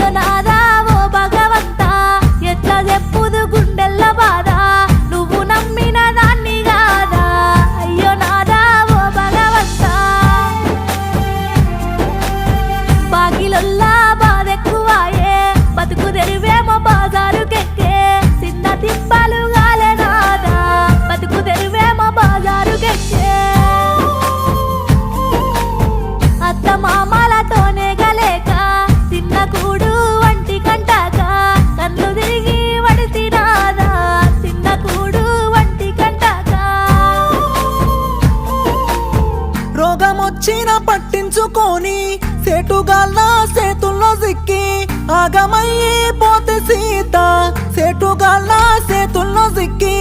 అయ్యో నాదా ఓ భగవంతా ఎట్లా చెప్పుదు గుండెల్ల బాధ నువ్వు నమ్మిన దాన్ని కాదా అయ్యో నాదా ఓ భగవంతా బాగిలొల్లా బాధెక్కువాయే బతుకు తెరువేమో బాజారుకెక్కే చిన్న తిప్పలు గాలే నాదా బతుకు తెరువేమో బాజారుకెక్కే అత్త మామలతోనే గలేక చిన్న కూడు వంటి కంటాక కన్ను తిరిగి వడిసినాదా చిన్న కూడు వంటి కంటాక రోగమొచ్చిన పట్టించుకొని సేటుగాళ్ళ చేతుల్లో సిక్కి ఆగమయ్యి పోతే సీత సేటుగాళ్ళ చేతుల్లో సిక్కి